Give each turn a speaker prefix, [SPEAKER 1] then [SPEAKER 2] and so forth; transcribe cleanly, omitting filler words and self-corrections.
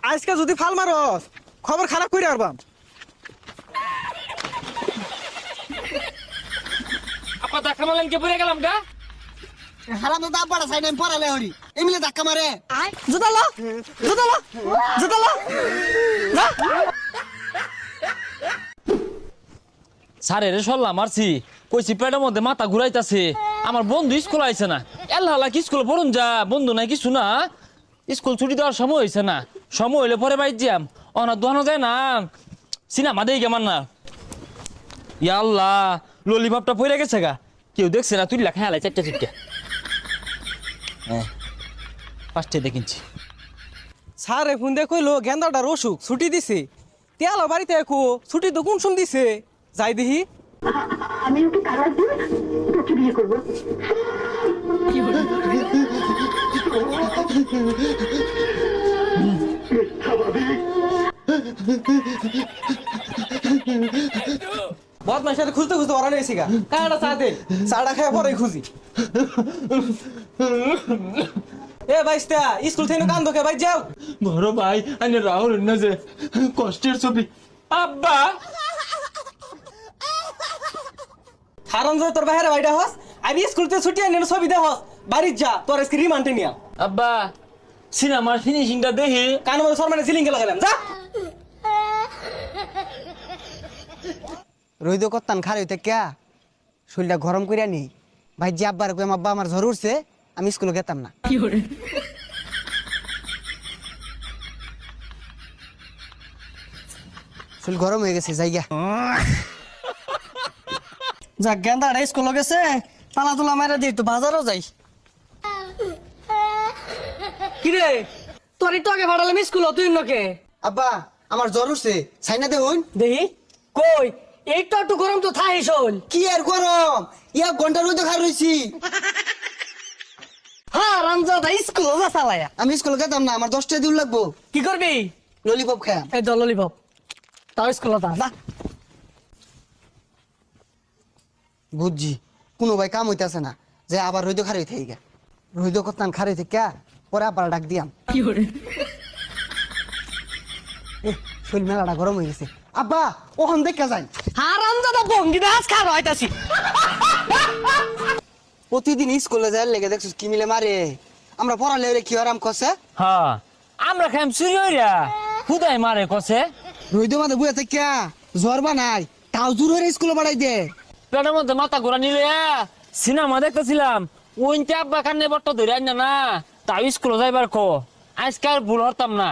[SPEAKER 1] আজকে যদি ফাল মারস খবর খারাপ করে আরবাম।
[SPEAKER 2] আপা ধাক্কা মারলেন কে পড়ে গেলাম গা?
[SPEAKER 3] হারাম দাদা আব্বাটা সাইড আমি পড়ালে হরি এমনি ধাক্কা মারে।
[SPEAKER 1] জুতালো জুতালো জুতালো না
[SPEAKER 2] স্যারের সল্লা মারছি, কইছি পেটের মধ্যে মাথা ঘুরাইতাছে। আমার বন্ধু স্কুল আইছে না, এল্লা কি স্কুল পড়ুন যা, বন্ধু নাই কিছু না। স্কুল ছুটি দেওয়ার সময় হয়েছে না, সময় হইলে পরে বাইর যাম। অনা দোহানো যায় না, সিনেমা দেই কেমন না। ইয়া আল্লাহ, ললিপপটা পড়ে গেছে গা, কেউ দেখছে না, তুই লেখা হেলাই চারটে চিটকে। হ্যাঁ, পাঁচটে দেখিনছি।
[SPEAKER 1] স্যারে ফোন দিয়ে কইলো গেন্দাটার অসুখ ছুটি দিছে। তেয়ালো বাড়িতে একো ছুটি তো কোন শুন দিছে, যাই দেখি।
[SPEAKER 4] আমি ওকে তালাক দিয়ে তোকে বিয়ে করবো।
[SPEAKER 1] বদমাইশ খুঁজতে খুঁজতে ওরা নিয়েছি গা, কাটা চা দেন, চাটা খায় পরে খুঁজি। এ বাইস্তা স্কুল থেকে কান্দোকে ভাই যাও।
[SPEAKER 2] বড় ভাই আনে রাহুল না যে কষ্টের ছবি। আব্বা
[SPEAKER 1] হারাম যে তোর বাইরে বাইটা হস, আমি স্কুল থেকে ছুটি আনি ছবি দে হস, বাড়ি যা তোর আজকে রিমান্ডে নিয়া।
[SPEAKER 2] আব্বা সিনেমার ফিনিশিংটা দেখি।
[SPEAKER 1] কান মধ্যে সরমানে সিলিংকে লাগালাম যা।
[SPEAKER 3] রইদ করতাম খারে হইতে কে শরীরটা গরম করিয়া নি ভাই যে আব্বার কই আব্বা আমার জ্বর উঠছে আমি স্কুলে গেতাম না। শরীর গরম হয়ে গেছে জায়গা।
[SPEAKER 1] যাক গেন্দাটা স্কুলে গেছে, পালা তোলা মারা দিই তো বাজারও যাই। কিরে তোর একটু আগে ভাড়ালাম স্কুল, তুই নকে
[SPEAKER 3] আব্বা আমার জ্বর উঠছে সাইনা দেখুন
[SPEAKER 1] দেখি কই একটু একটু গরম তো থাই শোন।
[SPEAKER 3] কি আর গরম ইয়া ঘন্টা রইদ খাই রইছি।
[SPEAKER 1] হ্যাঁ রামজাদা স্কুল না চালায়া
[SPEAKER 3] আমি স্কুলে গেতাম না, আমার 10টা দিন লাগবো।
[SPEAKER 1] কি করবি?
[SPEAKER 3] ললিপপ খায়
[SPEAKER 1] এই দললিপপ তাও স্কুল না।
[SPEAKER 3] বুঝছি কোনো ভাই কাম হইতেছে না যে আবার রইদ খারে হইতে গা রইদ করতাম খারে হইতে কে পরে আবার ডাক দিয়াম। শরীর মেলাটা গরম হয়ে গেছে আব্বা ওখান দেখা যায়।
[SPEAKER 1] হ্যাঁ রামজাদা ভঙ্গি দাস খাওয়া হইতাছি।
[SPEAKER 3] প্রতিদিন স্কুলে যায় লেগে দেখছিস কি মিলে মারে আমরা পড়ালে ওরে কি আরাম করছে।
[SPEAKER 2] হ্যাঁ আমরা খাইম চুরি হইরা খুদাই মারে কসে।
[SPEAKER 3] রইদ মাঝে বুয়ে থেকে জ্বর বানাই তাও জোর হয়ে স্কুলে বাড়াই দে।
[SPEAKER 2] পেটের মধ্যে মাথা ঘোরা নিলে সিনেমা দেখতেছিলাম, ওইতে আব্বা কান্নে বট্ট ধরে আইনা না, তাও স্কুলে যাইবার কো। আজকে আর ভুল হতাম না,